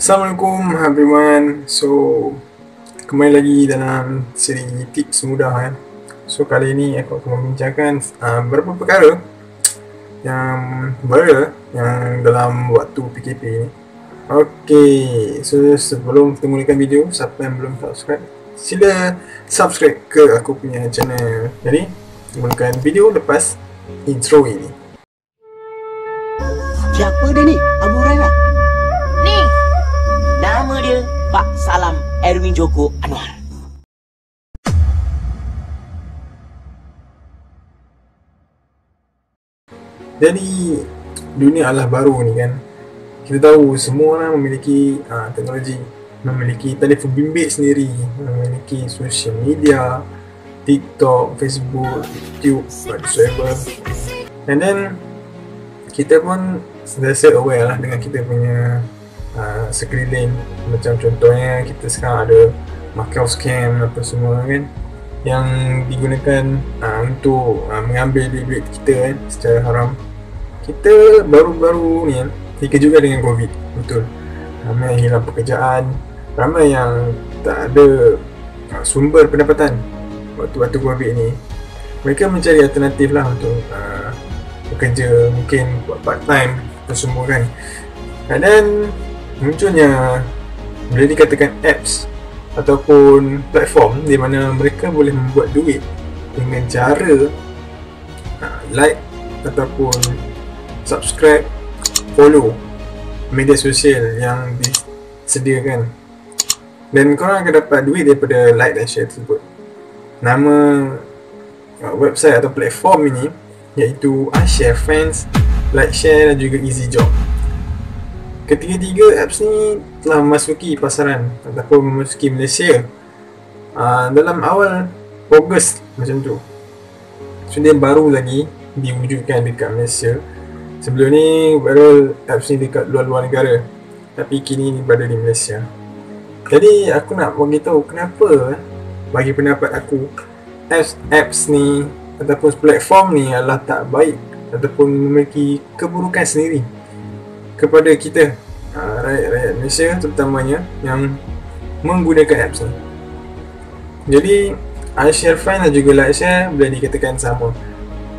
Assalamualaikum everyone. So kembali lagi dalam siri tips mudah kan. So kali ini aku akan membincangkan beberapa perkara yang baru yang dalam waktu PKP ni. Okay, so sebelum kita mulakan video, siapa yang belum subscribe, sila subscribe ke aku punya channel. Jadi mulakan video lepas intro ini. Siapa dia ni? Abu Hurairah. Ni, Nama dia Pak Salam Erwin Joko Anwar. Jadi dunia adalah baru ni kan. Kita tahu semua orang memiliki teknologi, memiliki telefon bimbit sendiri, memiliki social media, TikTok, Facebook, YouTube, whatsoever. And then kita pun sentiasa aware lah dengan kita punya sekeliling. Macam contohnya kita sekarang ada Macau scam apa semua kan, yang digunakan untuk mengambil duit kita kan secara haram. Kita baru-baru ni kan juga dengan COVID, betul. Ramai yang hilang pekerjaan, ramai yang tak ada sumber pendapatan waktu COVID ni. Mereka mencari alternatif lah untuk bekerja, mungkin buat part time atau semua kan. Dan munculnya boleh dikatakan apps ataupun platform di mana mereka boleh membuat duit dengan cara like ataupun subscribe, follow media sosial yang disediakan, dan korang akan dapat duit daripada like dan share tersebut. Nama website atau platform ini iaitu iShareFans, LikeShare dan juga EasyJob. Ketiga-tiga apps ni telah memasuki pasaran ataupun memasuki Malaysia dalam awal Ogos macam tu. So dia baru lagi diwujudkan dekat Malaysia. Sebelum ni baru apps ni dekat luar-luar negara, tapi kini ni berada di Malaysia. Jadi aku nak beritahu kenapa bagi pendapat aku apps ni ataupun platform ni adalah tak baik ataupun memiliki keburukan sendiri kepada kita rakyat-rakyat Malaysia terutamanya yang menggunakan apps ni. Jadi iShareFans dan juga LikeShare boleh dikatakan sama,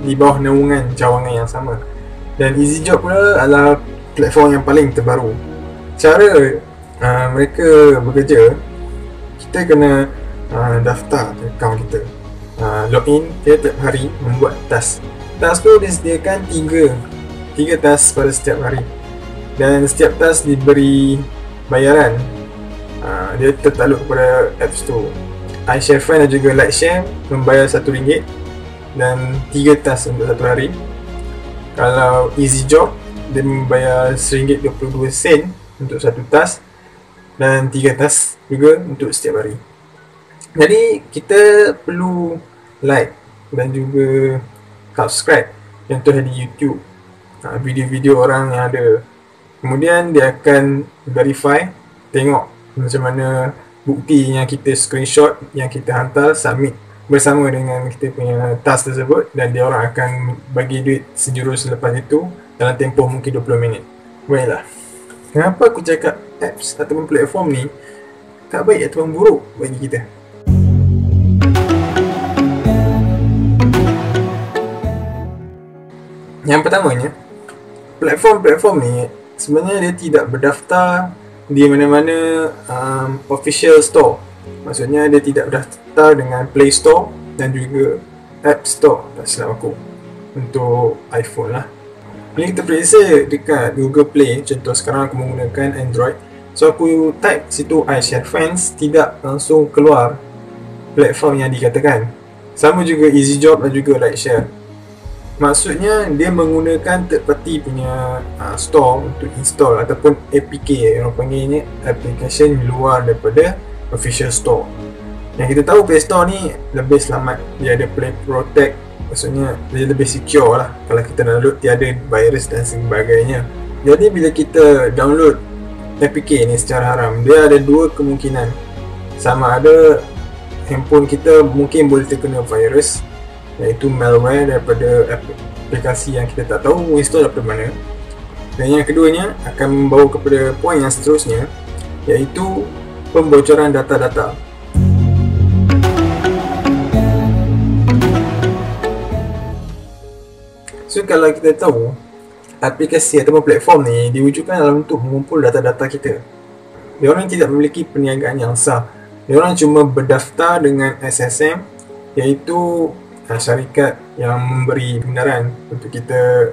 di bawah naungan cawangan yang sama. Dan EasyJob pula adalah platform yang paling terbaru. Cara mereka bekerja, kita kena daftar akaun kita, login tiap hari, membuat task. Task tu disediakan 3 task pada setiap hari, dan setiap task diberi bayaran. Dia tertakluk kepada apps tu. iShareFans dan juga LikeShare membayar RM1 dan 3 task untuk satu hari. Kalau EasyJob, dia membayar RM1.22 untuk satu task dan 3 task juga untuk setiap hari. Jadi kita perlu like dan juga subscribe, contohnya di YouTube, video-video orang yang ada. Kemudian dia akan verify, tengok macam mana bukti yang kita screenshot, yang kita hantar, submit bersama dengan kita punya task tersebut, dan dia orang akan bagi duit sejurus selepas itu dalam tempoh mungkin 20 minit. Baiklah, kenapa aku cakap apps ataupun platform ni tak baik ataupun buruk bagi kita? Yang pertamanya, platform-platform ni sebenarnya dia tidak berdaftar di mana-mana official store. Maksudnya dia tidak berdaftar dengan Play Store dan juga App Store, tak silap aku, untuk iPhone lah. Bila kita periksa dekat Google Play, contoh sekarang aku menggunakan Android, so aku type situ iShareFans, tidak langsung keluar platform yang dikatakan. Sama juga EasyJob dan juga LikeShare. Maksudnya dia menggunakan third party punya store untuk install ataupun APK, orang panggilnya application luar daripada official store. Yang kita tahu Play Store ni lebih selamat, dia ada Play Protect, maksudnya dia lebih secure lah kalau kita download, tiada virus dan sebagainya. Jadi bila kita download APK ni secara haram, dia ada dua kemungkinan. Sama ada handphone kita mungkin boleh terkena virus, iaitu malware daripada aplikasi yang kita tak tahu install daripada mana. Dan yang keduanya akan membawa kepada poin yang seterusnya, iaitu pembocoran data-data. So kalau kita tahu aplikasi ataupun platform ni diwujudkan dalam bentuk mengumpul data-data kita. Diorang tidak memiliki perniagaan yang sah. Diorang cuma berdaftar dengan SSM, iaitu syarikat yang memberi kebenaran untuk kita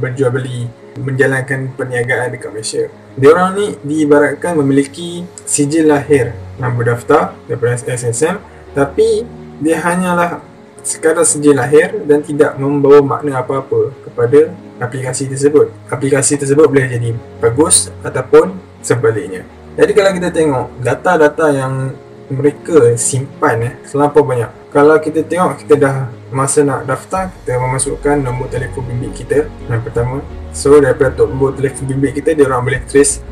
berjual beli, menjalankan perniagaan dekat Malaysia. Diorang ni diibaratkan memiliki sijil lahir yang berdaftar daripada SSM, tapi dia hanyalah sekadar sijil lahir dan tidak membawa makna apa-apa kepada aplikasi tersebut. Aplikasi tersebut boleh jadi bagus ataupun sebaliknya. Jadi kalau kita tengok data-data yang mereka simpan selampau banyak. Kalau kita tengok, kita dah masa nak daftar, kita memasukkan nombor telefon bimbit kita yang pertama. So daripada nombor telefon bimbit kita, dia orang boleh trace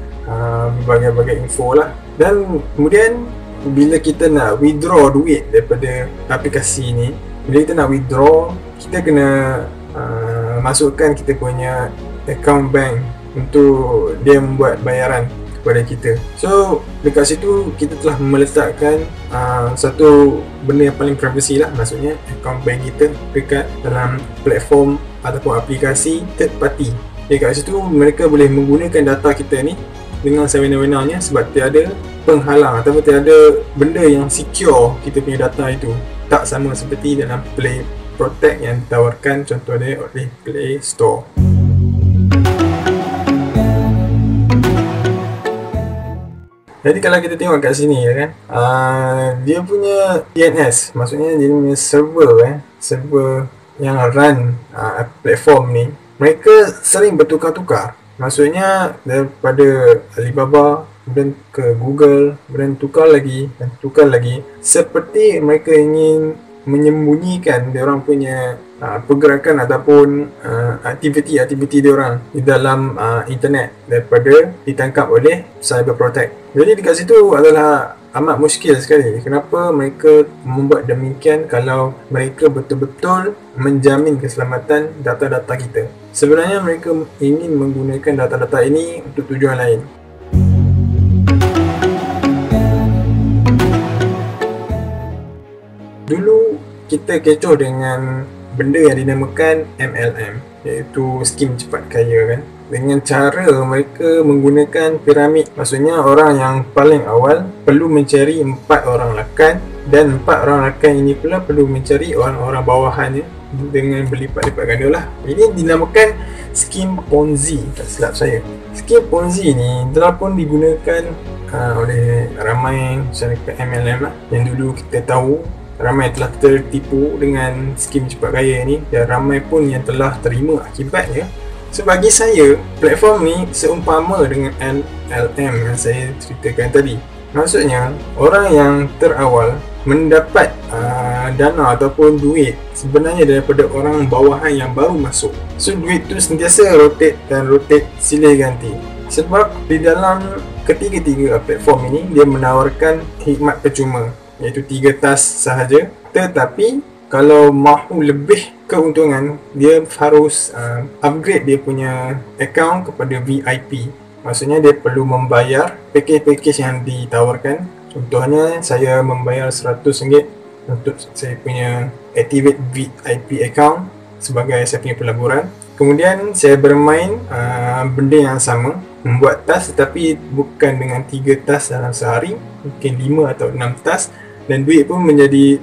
berbagai-bagai info lah. Dan kemudian bila kita nak withdraw duit daripada aplikasi ni, bila kita nak withdraw, kita kena masukkan kita punya account bank untuk dia membuat bayaran kepada kita. So dekat situ kita telah meletakkan satu benda yang paling privacy lah, maksudnya account bank kita dekat dalam platform ataupun aplikasi third party. Dekat situ mereka boleh menggunakan data kita ni dengan sewenang-wenangnya, sebab tiada penghalang ataupun tiada benda yang secure kita punya data itu. Tak sama seperti dalam Play Protect yang ditawarkan contohnya oleh Play Store. Jadi kalau kita tengok kat sini kan, dia punya DNS, maksudnya dia punya server server yang run platform ni, mereka sering bertukar-tukar. Maksudnya daripada Alibaba kemudian ke Google, kemudian tukar lagi dan tukar lagi, seperti mereka ingin menyembunyikan diorang punya pergerakan ataupun aktiviti-aktiviti diorang di dalam internet daripada ditangkap oleh Cyber Protect. Jadi dekat situ adalah amat muskil sekali. Kenapa mereka membuat demikian kalau mereka betul-betul menjamin keselamatan data-data kita? Sebenarnya mereka ingin menggunakan data-data ini untuk tujuan lain. Dulu kita kecoh dengan benda yang dinamakan MLM, iaitu skim cepat kaya kan. Dengan cara mereka menggunakan piramid, maksudnya orang yang paling awal perlu mencari 4 orang rakan, dan 4 orang rakan ini pula perlu mencari orang-orang bawahannya dengan berlipat-lipat ganda lah. Ini dinamakan skim Ponzi, tak silap saya. Skim Ponzi ni telah pun digunakan oleh ramai syarikat MLM lah, yang dulu kita tahu ramai telah tertipu dengan skim cepat kaya ni, dan ramai pun yang telah terima akibatnya. So bagi saya, platform ni seumpama dengan MLM yang saya ceritakan tadi. Maksudnya, orang yang terawal mendapat dana ataupun duit sebenarnya daripada orang bawahan yang baru masuk. So duit tu sentiasa rotate dan rotate, silih ganti. Sebab di dalam ketiga-tiga platform ini, dia menawarkan khidmat percuma, iaitu 3 task sahaja. Tetapi kalau mahu lebih keuntungan, dia harus upgrade dia punya account kepada VIP. Maksudnya dia perlu membayar package-package yang ditawarkan. Contohnya saya membayar RM100 untuk saya punya activate VIP account sebagai saya punya pelaburan. Kemudian saya bermain benda yang sama, membuat task tetapi bukan dengan 3 task dalam sehari, mungkin 5 atau 6 task. Dan duit pun menjadi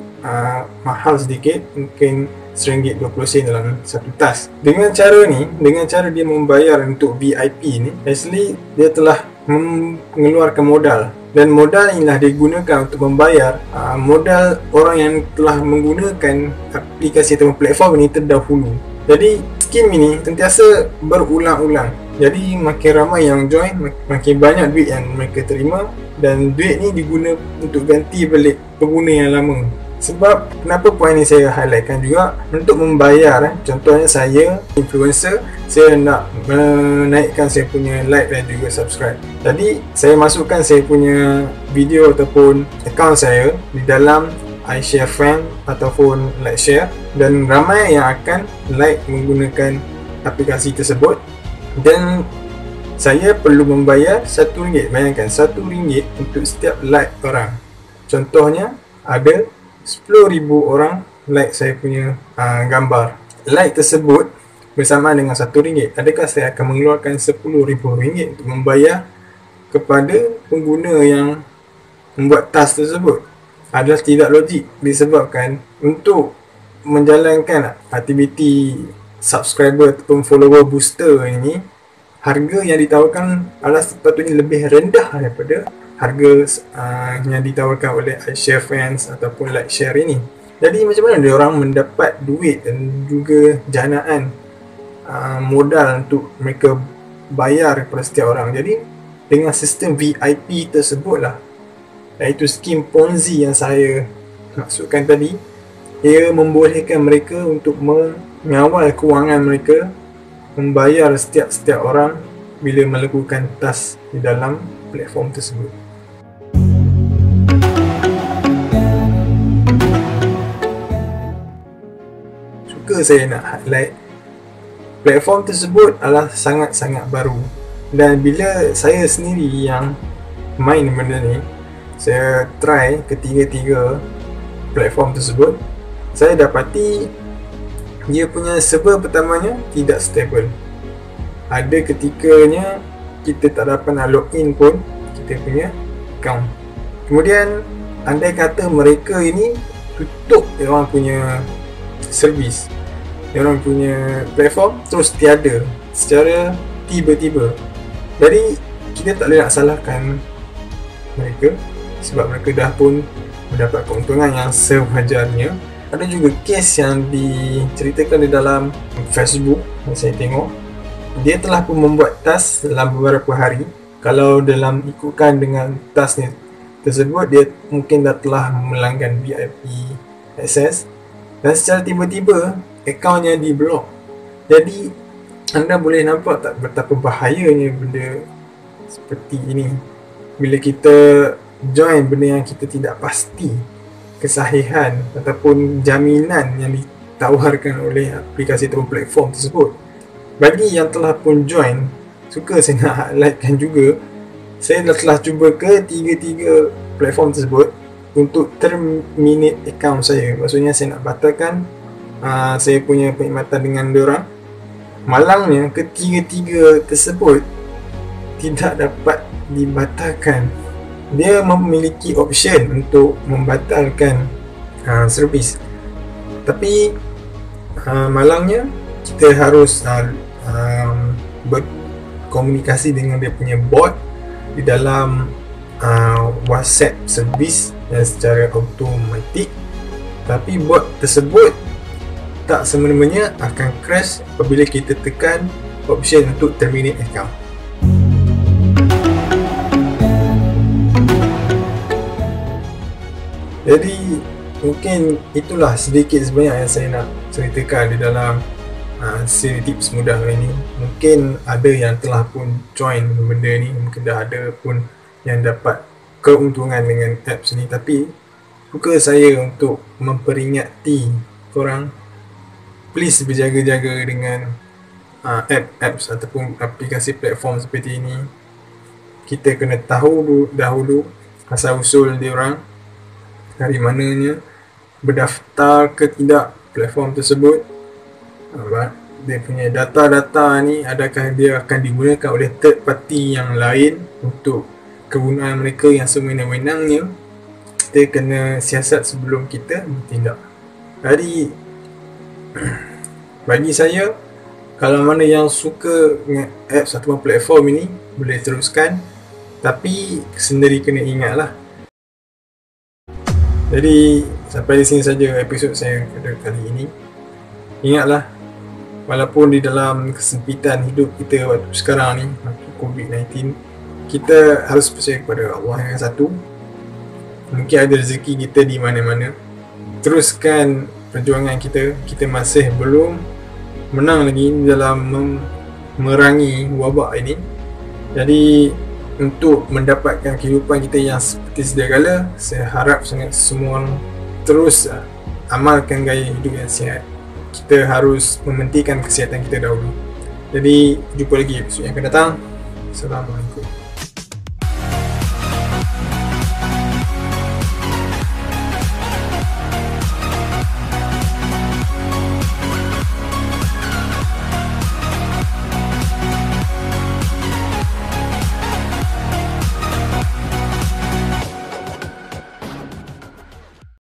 mahal sedikit, mungkin RM1.20 dalam satu task. Dengan cara ni, dengan cara dia membayar untuk VIP ni, actually dia telah mengeluarkan modal. Dan modal inilah digunakan untuk membayar modal orang yang telah menggunakan aplikasi atau platform ini terdahulu. Jadi skim ini sentiasa berulang-ulang. Jadi makin ramai yang join, makin banyak duit yang mereka terima, dan duit ni diguna untuk ganti balik pengguna yang lama. Sebab kenapa poin ni saya highlightkan juga, untuk membayar contohnya saya influencer, saya nak menaikkan saya punya like dan juga subscribe. Jadi saya masukkan saya punya video ataupun account saya di dalam iShare Friend ataupun like share, dan ramai yang akan like menggunakan aplikasi tersebut. Dan saya perlu membayar RM1. Bayangkan RM1 untuk setiap like orang. Contohnya ada 10,000 orang like saya punya gambar. Like tersebut bersamaan dengan RM1. Adakah saya akan mengeluarkan RM10,000 untuk membayar kepada pengguna yang membuat task tersebut? Adalah tidak logik, disebabkan untuk menjalankan aktiviti subscriber ataupun follower booster ini, harga yang ditawarkan adalah sepatutnya lebih rendah daripada harga yang ditawarkan oleh iShare Fans ataupun Like Share ini. Jadi macam mana dia orang mendapat duit dan juga janaan modal untuk mereka bayar kepada setiap orang? Jadi dengan sistem VIP tersebut lah, iaitu skim Ponzi yang saya maksudkan tadi, ia membolehkan mereka untuk mengawal kewangan mereka, membayar setiap orang bila melakukan task di dalam platform tersebut. Suka saya nak highlight, platform tersebut adalah sangat-sangat baru, dan bila saya sendiri yang main benda ni, saya try ketiga-tiga platform tersebut, saya dapati dia punya server pertamanya tidak stable. Ada ketikanya kita tak dapat nak login pun kita punya account. Kemudian andai kata mereka ini tutup dia orang punya servis, dia orang punya platform terus tiada secara tiba-tiba. Jadi kita tak boleh nak salahkan mereka, sebab mereka dah pun mendapat keuntungan yang sewajarnya. Ada juga kes yang diceritakan di dalam Facebook yang saya tengok, dia telah pun membuat task dalam beberapa hari. Kalau dalam ikutkan dengan task tersebut, dia mungkin dah telah melanggan VIP access, dan secara tiba-tiba akaunnya di block. Jadi anda boleh nampak tak betapa bahayanya benda seperti ini bila kita join benda yang kita tidak pasti kesahihan ataupun jaminan yang ditawarkan oleh aplikasi ataupun platform tersebut. Bagi yang telah pun join, suka saya nak highlightkan juga, saya telah cuba ke tiga-tiga platform tersebut untuk terminate account saya. Maksudnya saya nak batalkan saya punya perkhidmatan dengan diorang. Malangnya ketiga-tiga tersebut tidak dapat dibatalkan. Dia memiliki option untuk membatalkan servis, tapi malangnya kita harus berkomunikasi dengan dia punya bot di dalam WhatsApp servis yang secara automatik. Tapi bot tersebut tak semena-mena akan crash apabila kita tekan option untuk terminate account. Jadi mungkin itulah sedikit sebanyak yang saya nak ceritakan di dalam siri tips mudah ini. Mungkin ada yang telah pun join benda ni, mungkin dah ada pun yang dapat keuntungan dengan apps ni, tapi suka saya untuk memperingati korang, please berjaga-jaga dengan apps ataupun aplikasi platform seperti ini. Kita kena tahu dahulu asal usul diorang, dari mananya, berdaftar ke tidak platform tersebut, dia punya data-data ni adakah dia akan digunakan oleh third party yang lain untuk kegunaan mereka yang sewenang-wenangnya. Kita kena siasat sebelum kita bertindak. Jadi bagi saya, kalau mana yang suka dengan apps ataupun platform ini, boleh teruskan, tapi sendiri kena ingatlah. Jadi sampai di sini saja episod saya pada kali ini. Ingatlah, walaupun di dalam kesempitan hidup kita waktu sekarang ni, waktu COVID-19, kita harus percaya kepada Allah yang satu. Mungkin ada rezeki kita di mana-mana. Teruskan perjuangan kita. Kita masih belum menang lagi dalam memerangi wabak ini. Jadi untuk mendapatkan kehidupan kita yang seperti sedia kala, saya harap sangat semua orang terus amalkan gaya hidup yang sihat. Kita harus mementingkan kesihatan kita dahulu. Jadi jumpa lagi episod yang akan datang. Assalamualaikum.